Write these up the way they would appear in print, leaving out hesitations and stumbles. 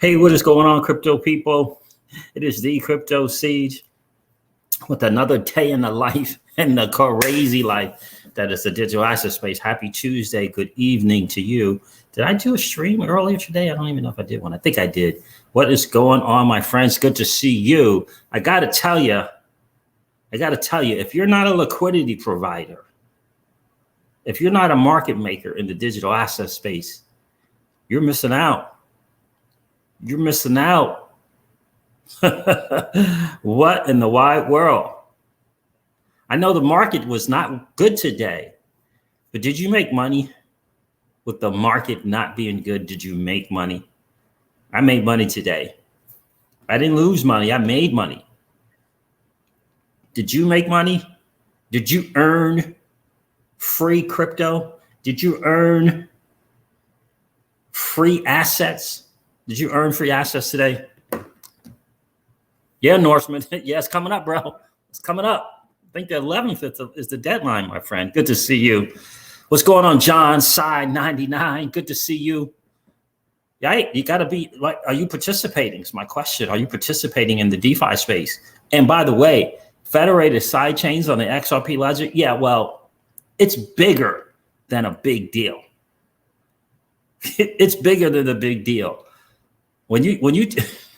Hey, what is going on, crypto people? It is the Crypto Siege with another day in the life and the crazy life that is the digital asset space. Happy Tuesday. Good evening to you. Did I do a stream earlier today? I don't even know if I did one. I think I did. What is going on, my friends? Good to see you. I got to tell you, if you're not a liquidity provider, if you're not a market maker in the digital asset space, you're missing out. You're missing out. What in the wide world? I know the market was not good today, but did you make money with the market not being good? Did you make money? I made money today. I didn't lose money. I made money. Did you make money? Did you earn free crypto? Did you earn free assets? Did you earn free assets today? Yeah, Norseman. Yeah, it's coming up, bro. It's coming up. I think the 11th is the deadline, my friend. Good to see you. What's going on, John? Side 99. Good to see you. Yeah, you got to be like, are you participating? Is my question. Are you participating in the DeFi space? And by the way, Federated Sidechains on the XRP ledger. Yeah, well, it's bigger than a big deal. It's bigger than a big deal. When you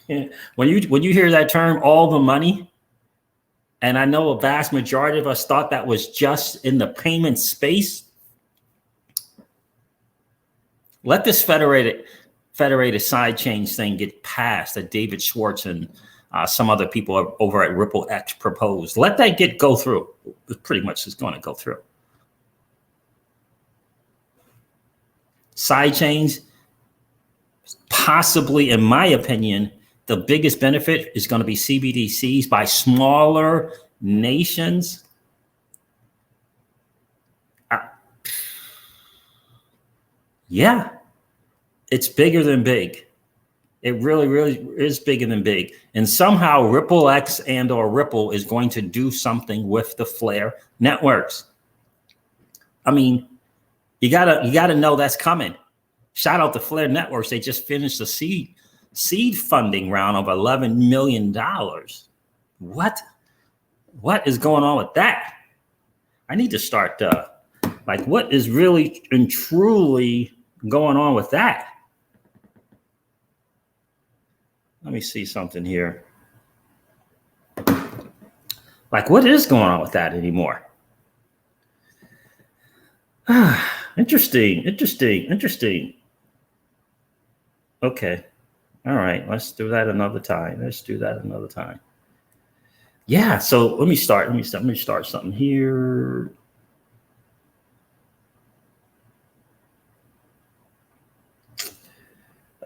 hear that term, all the money, and I know a vast majority of us thought that was just in the payment space. Let this federated sidechains thing get passed that David Schwartz and some other people over at Ripple X proposed. Let that go through. It pretty much is going to go through. Sidechains, possibly, in my opinion, the biggest benefit is going to be CBDCs by smaller nations. Yeah, it's bigger than big. It really, really is bigger than big. And somehow Ripple X and or Ripple is going to do something with the Flare networks. I mean, you gotta know that's coming. Shout out to Flare Networks. They just finished a seed funding round of $11 million. What is going on with that? I need to start what is really and truly going on with that? Let me see something here. Like, what is going on with that anymore? Interesting. Okay. All right. Let's do that another time. Yeah. So let me start something here.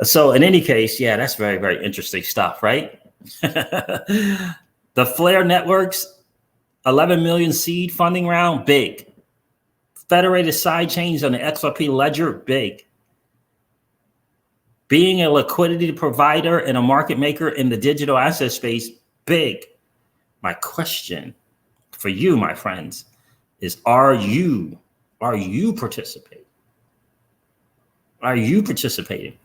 So in any case, yeah, that's very, very interesting stuff, right? The Flare Networks, 11 million seed funding round, big. Federated Sidechains on the XRP ledger, big. Being a liquidity provider and a market maker in the digital asset space, big. My question for you, my friends, is are you participating? Are you participating?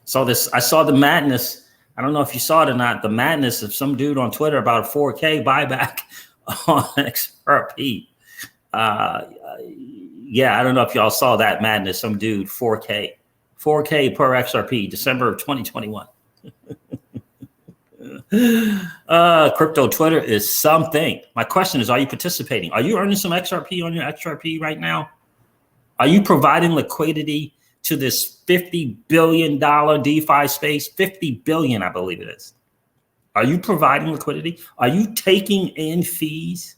So I saw the madness. I don't know if you saw it or not, the madness of some dude on Twitter about a 4K buyback on XRP. Yeah, I don't know if y'all saw that madness. Some dude, 4K per XRP, December of 2021. Crypto Twitter is something. My question is, are you participating? Are you earning some XRP on your XRP right now? Are you providing liquidity to this $50 billion DeFi space? 50 billion, I believe it is. Are you providing liquidity? Are you taking in fees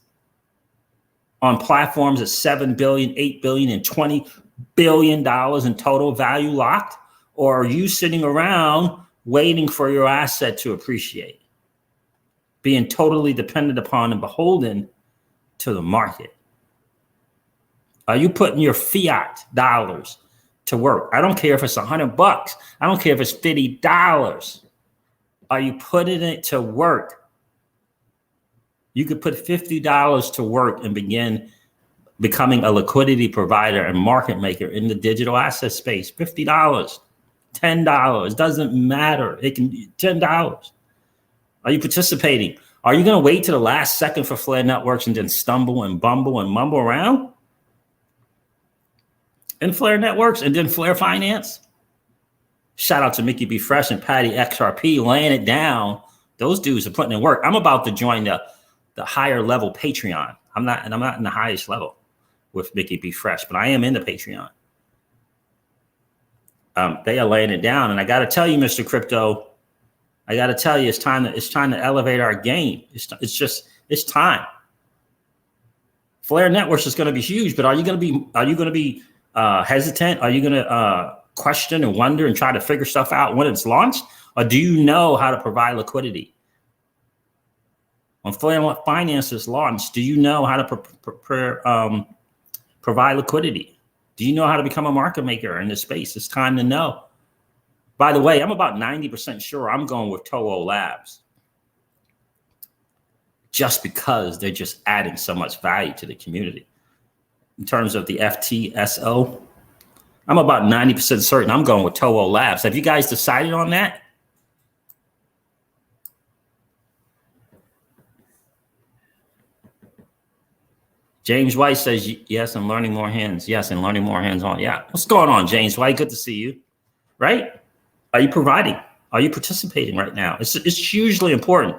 on platforms at 7 billion, 8 billion, and $20 billion in total value locked? Or are you sitting around waiting for your asset to appreciate, being totally dependent upon and beholden to the market? Are you putting your fiat dollars to work? I don't care if it's $100. I don't care if it's $50. Are you putting it to work? You could put $50 to work and begin becoming a liquidity provider and market maker in the digital asset space. $50. $10. Doesn't matter. It can be $10. Are you participating? Are you going to wait to the last second for Flare Networks and then stumble and bumble and mumble around in Flare Networks and then Flare Finance? Shout out to Mickey B. Fresh and Patty XRP laying it down. Those dudes are putting in work. I'm about to join the higher level Patreon. I'm not in the highest level with Mickey B. Fresh, but I am in the Patreon. They are laying it down, and I got to tell you, Mr. Crypto, I got to tell you, it's time to elevate our game. It's time. Flare Networks is going to be huge, but are you going to be hesitant? Are you going to question and wonder and try to figure stuff out when it's launched? Or do you know how to provide liquidity? When Flare Finance is launched, do you know how to provide liquidity? Do you know how to become a market maker in this space? It's time to know. By the way, I'm about 90% sure I'm going with Toho Labs just because they're just adding so much value to the community. In terms of the FTSO, I'm about 90% certain I'm going with Toho Labs. Have you guys decided on that? James White says, yes, and learning more hands. Yes, and learning more hands-on. Yeah. What's going on, James White? Good to see you. Right? Are you providing? Are you participating right now? It's hugely important.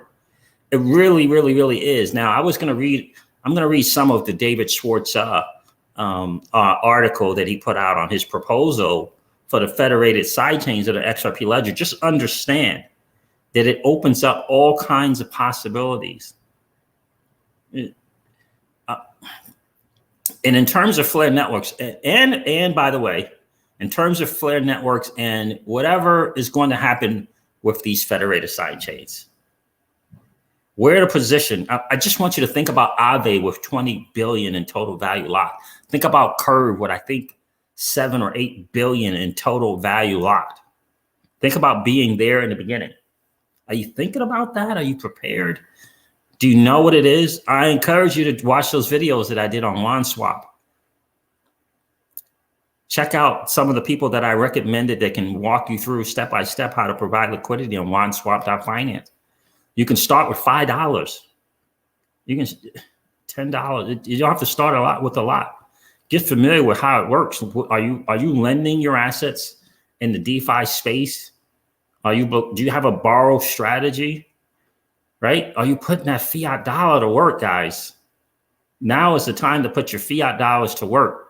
It really, really, really is. Now, I'm going to read some of the David Schwartz article that he put out on his proposal for the federated sidechains of the XRP ledger. Just understand that it opens up all kinds of possibilities. And in terms of Flare Networks, and by the way, in terms of Flare Networks and whatever is going to happen with these federated sidechains, where to position. I just want you to think about Aave with 20 billion in total value locked. Think about Curve with I think 7 or 8 billion in total value locked. Think about being there in the beginning. Are you thinking about that? Are you prepared? Do you know what it is? I encourage you to watch those videos that I did on WanSwap. Check out some of the people that I recommended that can walk you through step by step how to provide liquidity on WanSwap.finance. You can start with $5. You can $10. You don't have to start with a lot. Get familiar with how it works. Are you lending your assets in the DeFi space? Do you have a borrow strategy? Right? Are you putting that fiat dollar to work, guys? Now is the time to put your fiat dollars to work.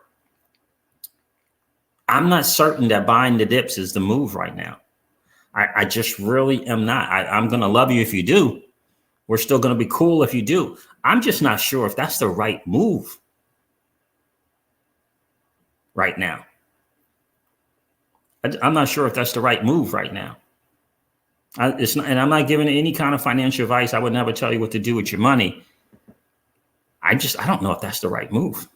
I'm not certain that buying the dips is the move right now. I just really am not. I'm going to love you if you do. We're still going to be cool if you do. I'm just not sure if that's the right move right now. I'm not sure if that's the right move right now. It's not, and I'm not giving any kind of financial advice. I would never tell you what to do with your money. I don't know if that's the right move.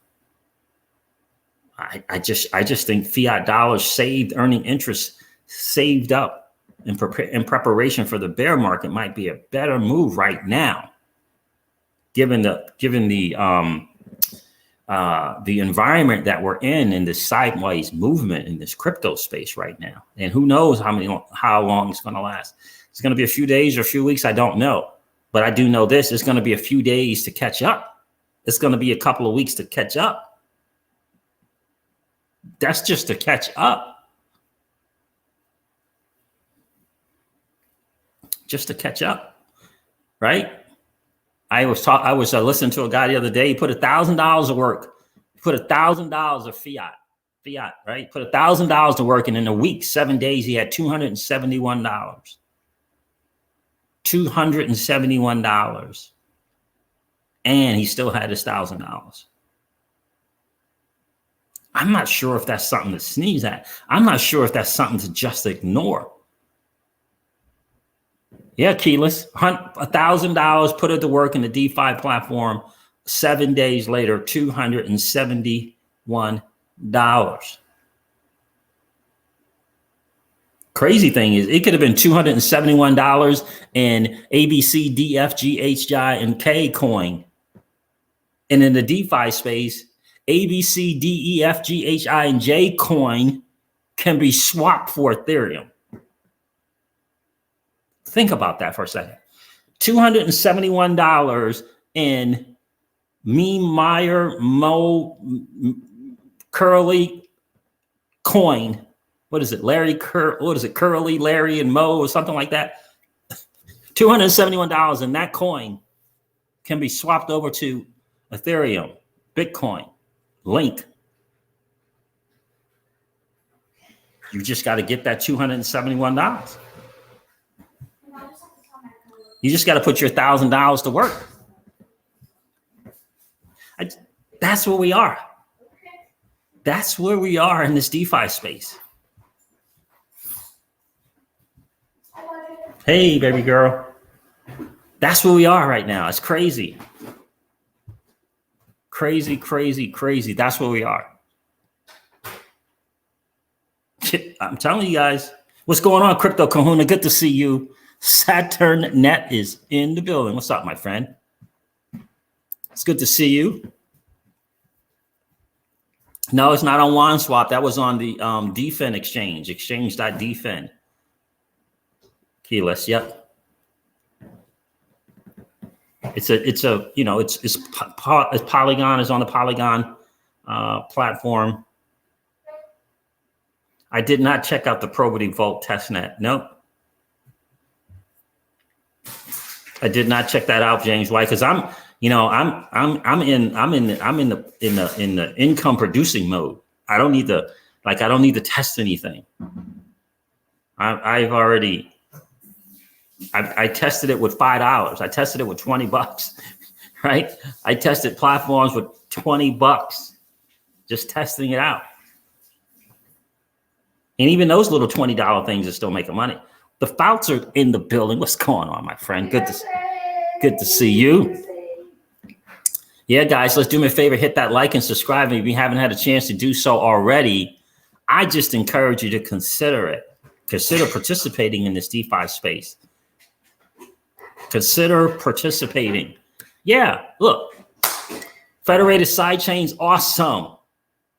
I just think fiat dollars saved, earning interest saved up in preparation for the bear market might be a better move right now, given the environment that we're in this sideways movement in this crypto space right now. And who knows how long it's going to last. It's going to be a few days or a few weeks. I don't know, but I do know this. It's going to be a few days to catch up. It's going to be a couple of weeks to catch up. That's just to catch up. Just to catch up, right? I was listening to a guy the other day. He put $1,000 to work. He put $1,000 of fiat, right? Put $1,000 to work, and in a week, 7 days, he had $271. $271, and he still had his $1,000. I'm not sure if that's something to sneeze at. I'm not sure if that's something to just ignore. Yeah, Keyless, $1,000, put it to work in the DeFi platform. 7 days later, $271. Crazy thing is, it could have been $271 in ABC, DF, HI, and K coin. And in the DeFi space, ABC, DEF, HI, and J coin can be swapped for Ethereum. Think about that for a second. $271 in Meyer Mo Curly coin. What is it? Curly, Larry, and Mo, or something like that. $271 in that coin can be swapped over to Ethereum, Bitcoin, Link. You just got to get that $271. You just got to put your $1,000 to work. That's where we are. That's where we are in this DeFi space. Hey, baby girl. That's where we are right now. It's crazy. Crazy, crazy, crazy. That's where we are. I'm telling you guys. What's going on, Crypto Kahuna? Good to see you. Saturn Net is in the building. What's up, my friend? It's good to see you. No, it's not on WanSwap. That was on the DFIN exchange, exchange.dfin. Keyless, yep. It's Polygon is on the Polygon platform. I did not check out the Probity Vault testnet. Nope. I did not check that out, James. Why? Because I'm in the income producing mode. I don't need to test anything. I tested it with $5. I tested it with $20, right? I tested platforms with $20, just testing it out. And even those little $20 things are still making money. The Fouts are in the building. What's going on, my friend? Good to see you. Yeah, guys, let's do me a favor. Hit that like and subscribe. If you haven't had a chance to do so already, I just encourage you to consider it. Consider participating in this DeFi space. Consider participating. Yeah, look. Federated Sidechains, awesome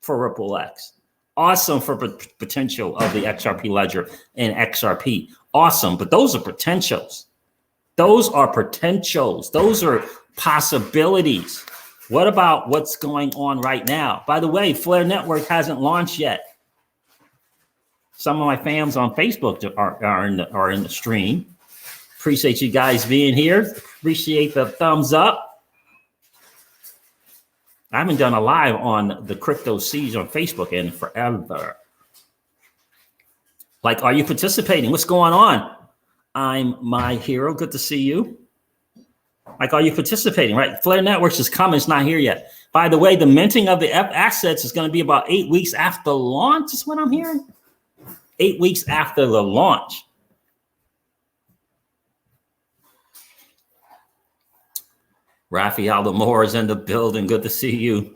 for Ripple X. Awesome for potential of the XRP ledger and XRP. Awesome, but those are potentials. Those are potentials. Those are possibilities. What about what's going on right now? By the way, Flare Network hasn't launched yet. Some of my fans on Facebook are in the stream. Appreciate you guys being here. Appreciate the thumbs up. I haven't done a live on the Crypto Siege on Facebook in forever. Like, are you participating? What's going on? I'm my hero. Good to see you. Like, are you participating? Right? Flare Networks is coming. It's not here yet. By the way, the minting of the F assets is going to be about 8 weeks after launch, is what I'm hearing. 8 weeks after the launch. Raphael Moore is in the building. Good to see you.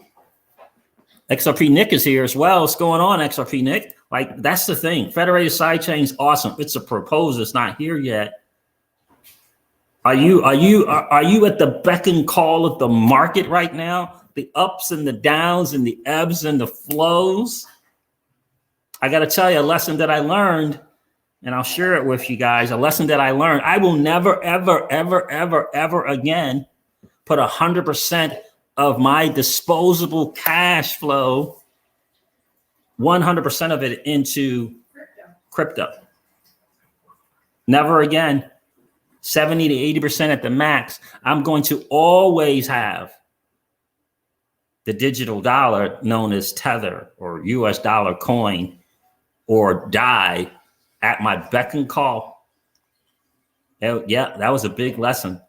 XRP Nick is here as well. What's going on, XRP Nick? Like, that's the thing. Federated Sidechains, awesome. It's a proposal. It's not here yet. Are you at the beck and call of the market right now? The ups and the downs and the ebbs and the flows. I got to tell you a lesson that I learned, and I'll share it with you guys. A lesson that I learned. I will never, ever, ever, ever, ever again put 100% of my disposable cash flow, 100% of it into crypto. Never again. 70 to 80% at the max. I'm going to always have the digital dollar known as Tether or US dollar coin or DAI at my beck and call. Yeah, that was a big lesson.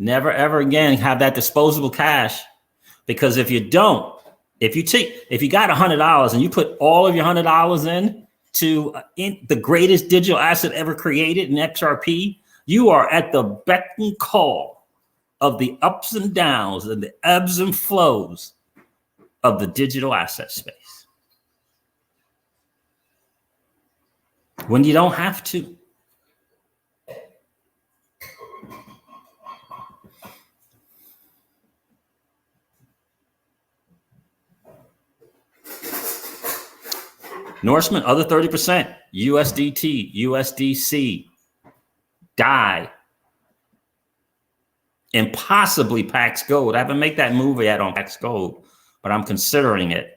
Never, ever again have that disposable cash, because if you don't, if you got $100 and you put all of your $100 in the greatest digital asset ever created in XRP, you are at the beck and call of the ups and downs and the ebbs and flows of the digital asset space. When you don't have to. Norseman, other 30%, USDT, USDC, DAI, and possibly Pax Gold. I haven't made that move yet on Pax Gold, but I'm considering it.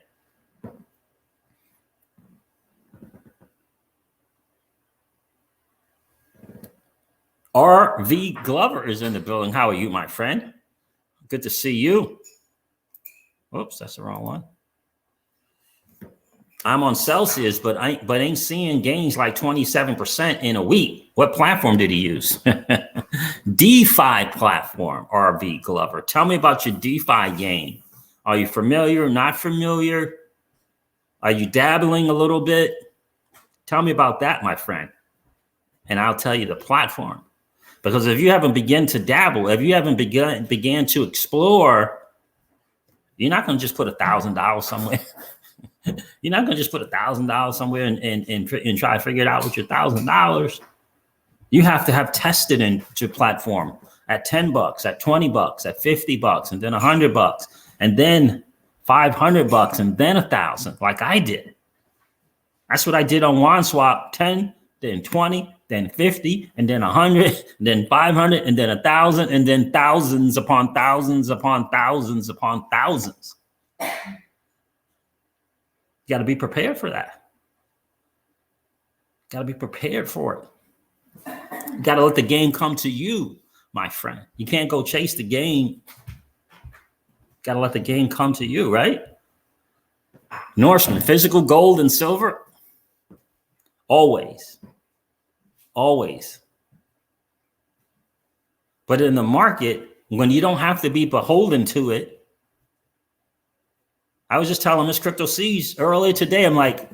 RV Glover is in the building. How are you, my friend? Good to see you. Oops, that's the wrong one. I'm on Celsius, but ain't seeing gains like 27% in a week. What platform did he use? DeFi platform, RV Glover. Tell me about your DeFi game. Are you familiar, not familiar? Are you dabbling a little bit? Tell me about that, my friend. And I'll tell you the platform. Because if you haven't begun to dabble, if you haven't began to explore, you're not going to just put $1,000 somewhere. You're not going to just put $1,000 somewhere and try to figure it out with your $1,000. You have to have tested into platform at $10, at $20, at $50, and then $100, and then $500, and then $1,000, like I did. That's what I did on OneSwap. 10, then 20, then 50, and then 100, then 500, and then 1,000, and then thousands upon thousands upon thousands upon thousands. You got to be prepared for that. Got to be prepared for it. You got to let the game come to you, my friend. You can't go chase the game. Got to let the game come to you, right? Norseman, physical gold and silver. Always. Always. But in the market, when you don't have to be beholden to it, I was just telling Miss Crypto C's earlier today, I'm like,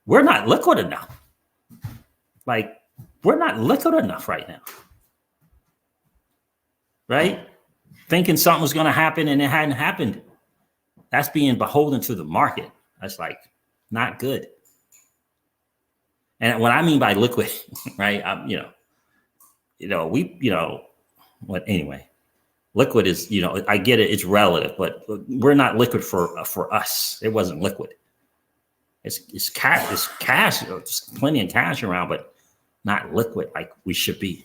we're not liquid enough. Like, we're not liquid enough right now. Right? Thinking something was going to happen and it hadn't happened. That's being beholden to the market. That's like not good. And what I mean by liquid, right? Anyway, liquid is, I get it. It's relative, but we're not liquid for us. It wasn't liquid. It's cash. There's plenty of cash around, but not liquid like we should be,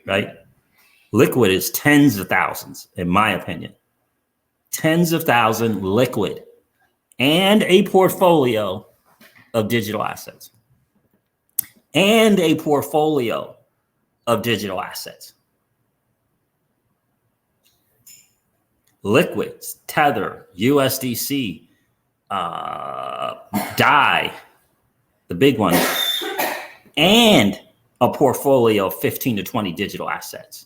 right? Liquid is tens of thousands, in my opinion. Tens of thousands liquid and a portfolio of digital assets. And a portfolio of digital assets. Liquids, Tether, USDC, DAI, the big one, and a portfolio of 15 to 20 digital assets.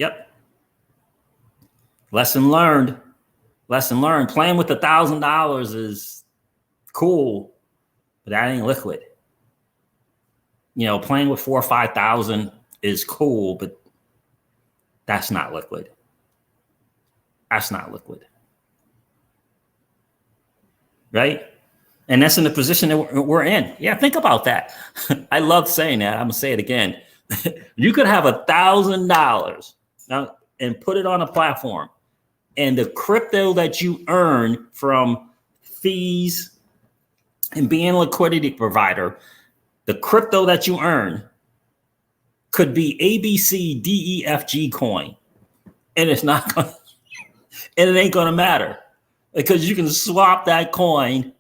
Yep. Lesson learned. Playing with $1,000 is cool, but that ain't liquid. Playing with 4,000 or 5,000 is cool, but that's not liquid. That's not liquid. Right? And that's in the position that we're in. Yeah, think about that. I love saying that. I'm going to say it again. You could have $1,000 now and put it on a platform, and the crypto that you earn from fees and being a liquidity provider, the crypto that you earn could be ABCDEFG coin, and it's not going, and it ain't going to matter because you can swap that coin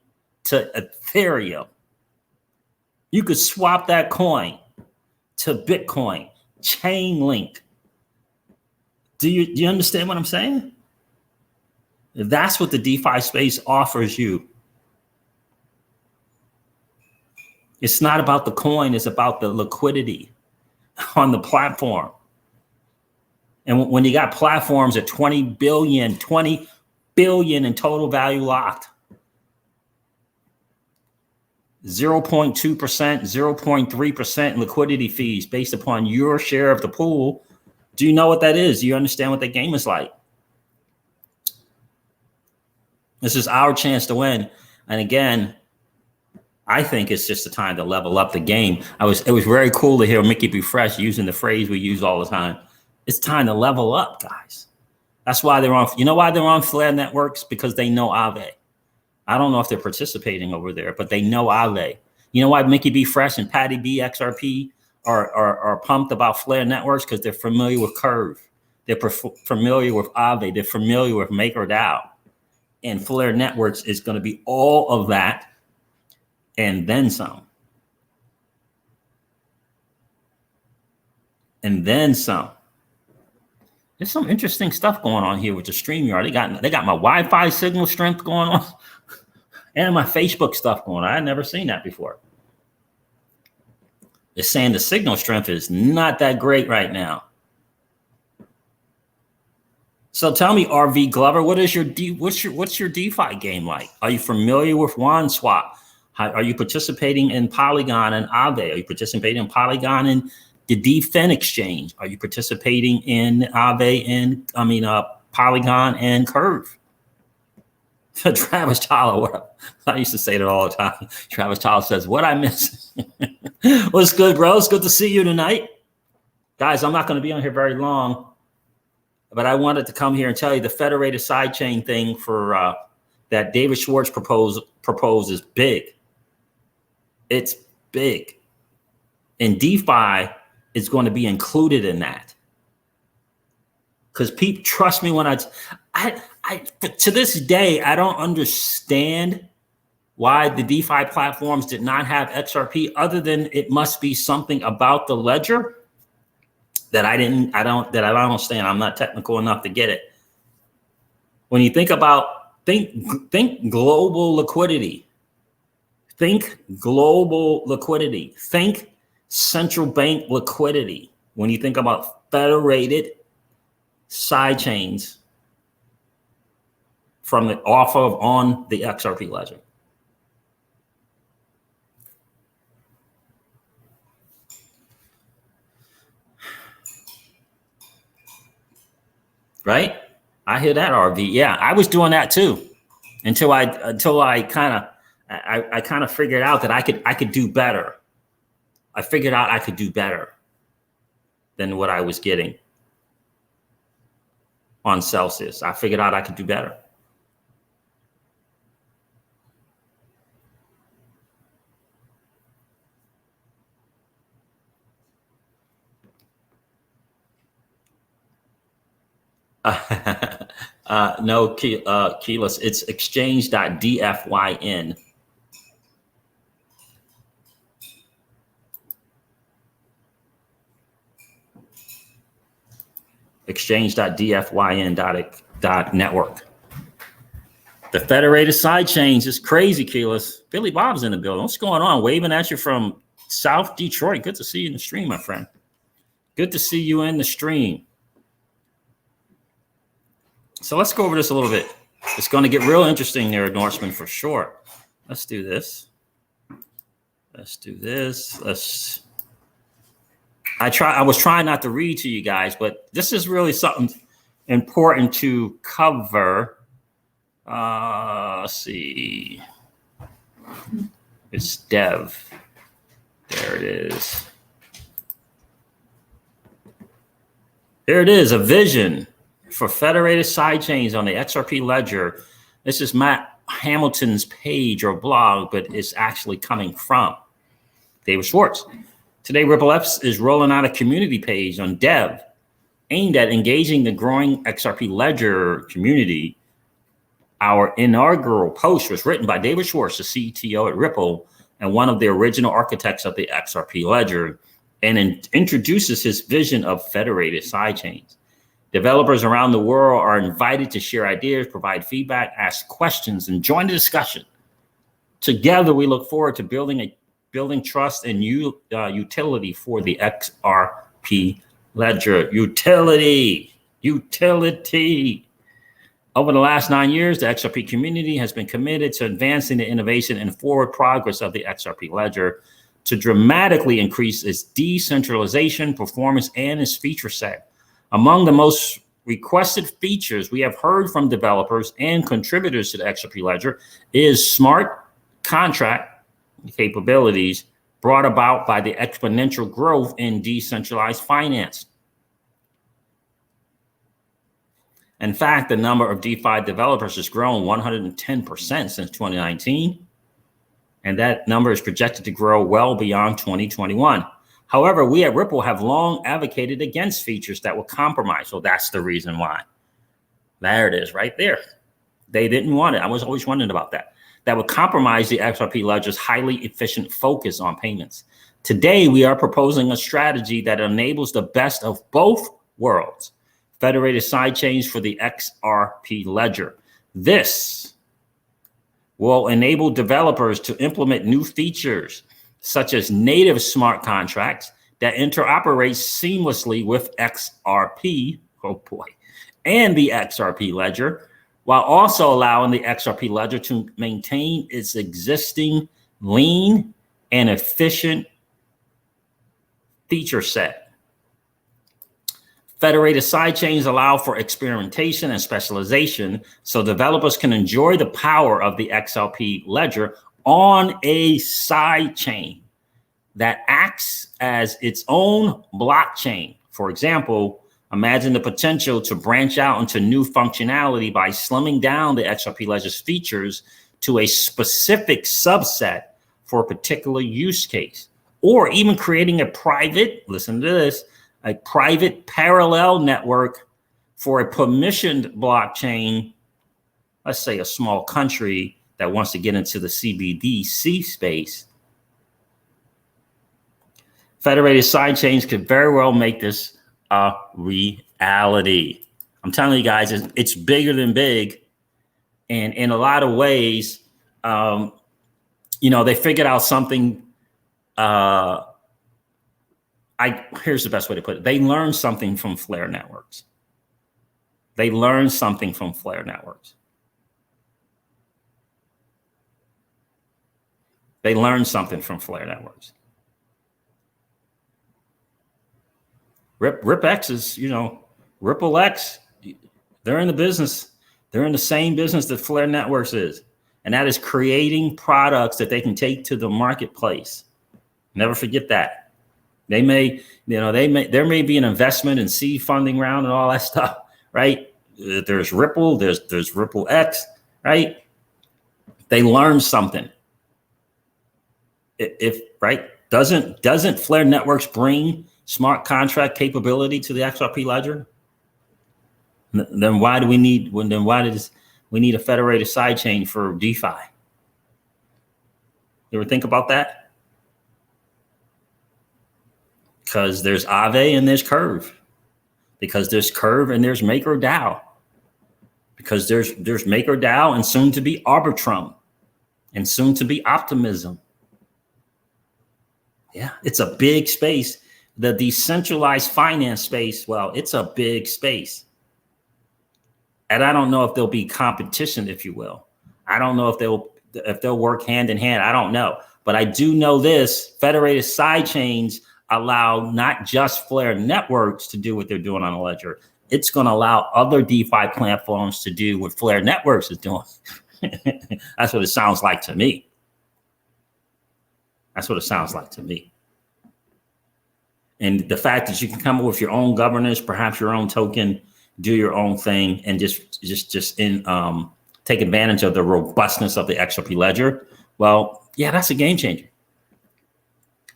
to Ethereum. You could swap that coin to Bitcoin, Chainlink. Do you understand what I'm saying? That's what the DeFi space offers you. It's not about the coin, it's about the liquidity on the platform. And when you got platforms at 20 billion in total value locked, 0.2%, 0.3% in liquidity fees based upon your share of the pool. Do you know what that is? Do you understand what that game is like? This is our chance to win. And again, I think it's just the time to level up the game. It was very cool to hear Mickey B. Fresh using the phrase we use all the time. It's time to level up, guys. That's why they're on. You know why they're on Flare networks? Because they know Aave. I don't know if they're participating over there, but they know Aave. You know why Mickey B. Fresh and Patty B. XRP are pumped about Flare networks? Because they're familiar with Curve. They're familiar with Aave. They're familiar with MakerDAO. And Flare networks is going to be all of that and then some. And then some. There's some interesting stuff going on here with the StreamYard. They got my Wi-Fi signal strength going on and my Facebook stuff going on. I had never seen that before. They're saying the signal strength is not that great right now. So tell me, RV Glover, what's your DeFi game like? Are you familiar with WanSwap? Are you participating in Polygon and Aave? Are you participating in Polygon and the DFIN exchange? Are you participating in Aave and Polygon and Curve? Travis Tyler, I used to say that all the time. Travis Tyler says, "What I miss?" What's good, bro? It's good to see you tonight, guys. I'm not going to be on here very long, but I wanted to come here and tell you the federated sidechain thing for that David Schwartz proposed is big. It's big, and DeFi is going to be included in that. Because people trust me when I to this day, I don't understand why the DeFi platforms did not have XRP, other than it must be something about the ledger that I don't understand. I'm not technical enough to get it. When you think global liquidity, think global liquidity, think central bank liquidity. When you think about federated sidechains on the XRP ledger. Right? I hear that, RV. Yeah, I was doing that too until I kind of figured out that I could do better. I figured out I could do better than what I was getting on Celsius. I figured out I could do better. No, keyless. It's exchange.dfyn. Exchange.dfyn.network. The federated sidechains is crazy, keyless. Billy Bob's in the building. What's going on? Waving at you from South Detroit. Good to see you in the stream, my friend. Good to see you in the stream. So let's go over this a little bit. It's going to get real interesting there, Norseman, for sure. Let's do this. I was trying not to read to you guys, but this is really something important to cover. Let's see. It's Dev. There it is. There it is, a vision for federated sidechains on the XRP ledger. This is Matt Hamilton's page or blog, but it's actually coming from David Schwartz. Today, Ripple X is rolling out a community page on Dev aimed at engaging the growing XRP ledger community. Our inaugural post was written by David Schwartz, the CTO at Ripple and one of the original architects of the XRP ledger, and introduces his vision of federated sidechains. Developers around the world are invited to share ideas, provide feedback, ask questions, and join the discussion. Together, we look forward to building trust and utility for the XRP ledger. Utility. Over the last 9 years, the XRP community has been committed to advancing the innovation and forward progress of the XRP ledger to dramatically increase its decentralization, performance, and its feature set. Among the most requested features we have heard from developers and contributors to the XRP ledger is smart contract capabilities brought about by the exponential growth in decentralized finance. In fact, the number of DeFi developers has grown 110% since 2019. And that number is projected to grow well beyond 2021. However, we at Ripple have long advocated against features that will compromise. So that's the reason why. There it is right there. They didn't want it. I was always wondering about that. That would compromise the XRP ledger's highly efficient focus on payments. Today, we are proposing a strategy that enables the best of both worlds. Federated sidechains for the XRP ledger. This will enable developers to implement new features such as native smart contracts that interoperate seamlessly with XRP, oh boy, and the XRP ledger, while also allowing the XRP ledger to maintain its existing lean and efficient feature set. Federated sidechains allow for experimentation and specialization so developers can enjoy the power of the XRP ledger on a sidechain that acts as its own blockchain. For example, imagine the potential to branch out into new functionality by slimming down the XRP ledger's features to a specific subset for a particular use case, or even creating a private, listen to this, a private parallel network for a permissioned blockchain, let's say a small country that wants to get into the CBDC space. Federated sidechains could very well make this a reality. I'm telling you guys, it's bigger than big. And in a lot of ways, they figured out something. Here's the best way to put it. They learned something from Flare networks. They learned something from Flare networks. They learned something from Flare networks. RipX is, Ripple X, they're in the business. They're in the same business that Flare Networks is. And that is creating products that they can take to the marketplace. Never forget that. There may be an investment in seed funding round and all that stuff, right? There's Ripple, there's Ripple X, right? They learned something. Doesn't Flare Networks bring smart contract capability to the XRP ledger? Then why do we need a federated sidechain for DeFi? You ever think about that? Because there's Aave and there's Curve. Because there's Curve and there's MakerDAO. Because there's MakerDAO and soon to be Arbitrum and soon to be Optimism. Yeah, it's a big space. The decentralized finance space, well, it's a big space. And I don't know if there'll be competition, if you will. I don't know if they'll work hand in hand. I don't know. But I do know this: federated sidechains allow not just Flare Networks to do what they're doing on the ledger. It's going to allow other DeFi platforms to do what Flare Networks is doing. That's what it sounds like to me. That's what it sounds like to me. And the fact that you can come up with your own governance, perhaps your own token, do your own thing, and just take advantage of the robustness of the XRP ledger. Well, yeah, that's a game changer.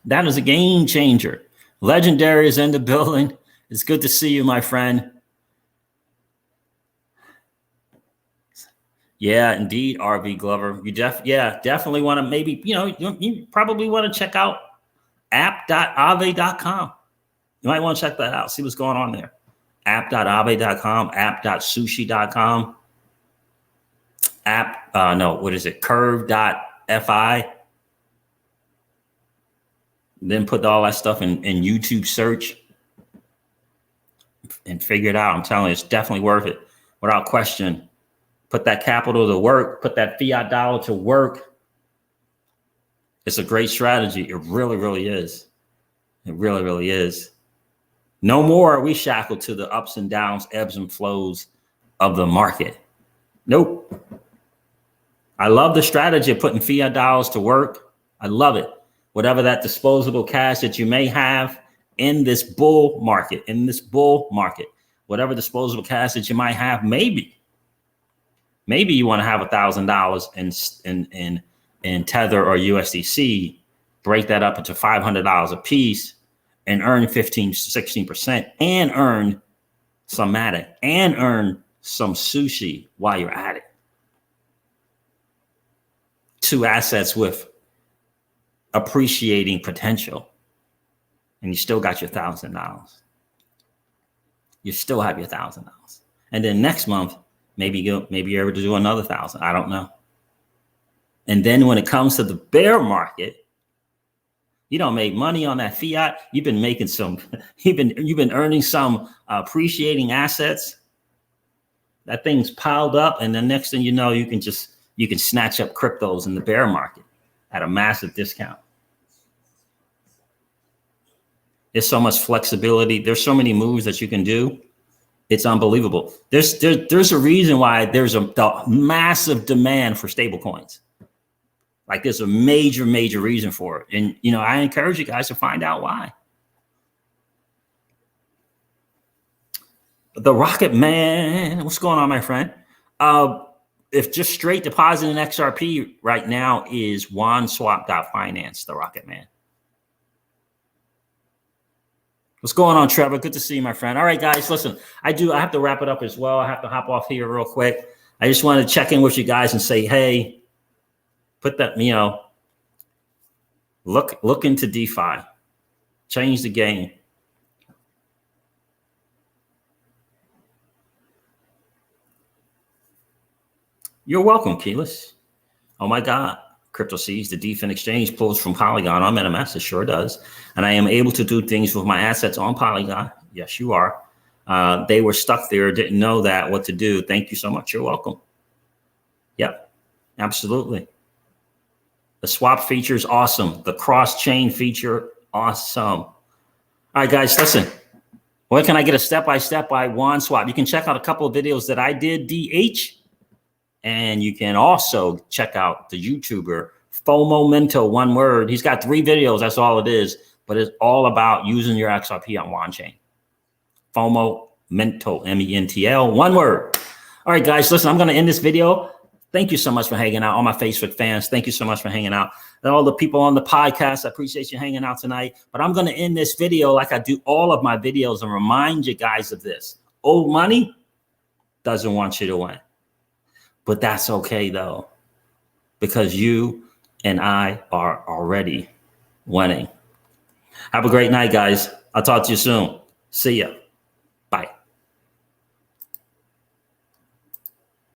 That is a game changer. Legendary is in the building. It's good to see you, my friend. Yeah, indeed, RV Glover. You definitely want to maybe, you probably want to check out app.aave.com. You might want to check that out, see what's going on there. App.aave.com, app.sushi.com, curve.fi. Then put all that stuff in YouTube search and figure it out. I'm telling you, it's definitely worth it. Without question, put that capital to work, put that fiat dollar to work. It's a great strategy. It really, really is. It really, really is. No more are we shackled to the ups and downs, ebbs and flows of the market. Nope. I love the strategy of putting fiat dollars to work. I love it. Whatever that disposable cash that you may have in this bull market, whatever disposable cash that you might have, maybe you want to have $1,000 in Tether or USDC, break that up into $500 a piece and earn 16%, and earn some Matic, and earn some sushi while you're at it. 2 assets with appreciating potential, and you still got your $1,000. You still have your $1,000, and then next month maybe you're able to do another 1,000. I don't know. And then when it comes to the bear market, you don't make money on that fiat. You've been making some. You've been earning some appreciating assets. That thing's piled up, and the next thing you know, you can snatch up cryptos in the bear market at a massive discount. There's so much flexibility. There's so many moves that you can do. It's unbelievable. There's a reason why there's a massive demand for stable coins. Like there's a major reason for it. And, you know, I encourage you guys to find out why. The Rocket Man, what's going on, my friend? If just straight deposit in XRP right now is OneSwap.finance, the Rocket Man. What's going on, Trevor? Good to see you, my friend. All right, guys, listen, I have to wrap it up as well. I have to hop off here real quick. I just wanted to check in with you guys and say, hey, put that, you know, look into DeFi, change the game. You're welcome, Keyless. Oh my God. Crypto sees the DeFi exchange pulls from Polygon on MetaMask. It sure does. And I am able to do things with my assets on Polygon. Yes, you are. They were stuck there, didn't know what to do. Thank you so much. You're welcome. Yep, absolutely. The swap feature is awesome. The cross-chain feature, awesome. All right, guys, listen. Where can I get a step-by-step by OneSwap? You can check out a couple of videos that I did, DH. And you can also check out the YouTuber, FOMO, one word. He's got 3 videos, that's all it is. But it's all about using your XRP on OneChain. FOMO, MENTL, one word. All right, guys, listen, I'm going to end this video. Thank you so much for hanging out. All my Facebook fans, thank you so much for hanging out. And all the people on the podcast, I appreciate you hanging out tonight. But I'm going to end this video like I do all of my videos and remind you guys of this. Old money doesn't want you to win. But that's okay, though, because you and I are already winning. Have a great night, guys. I'll talk to you soon. See ya.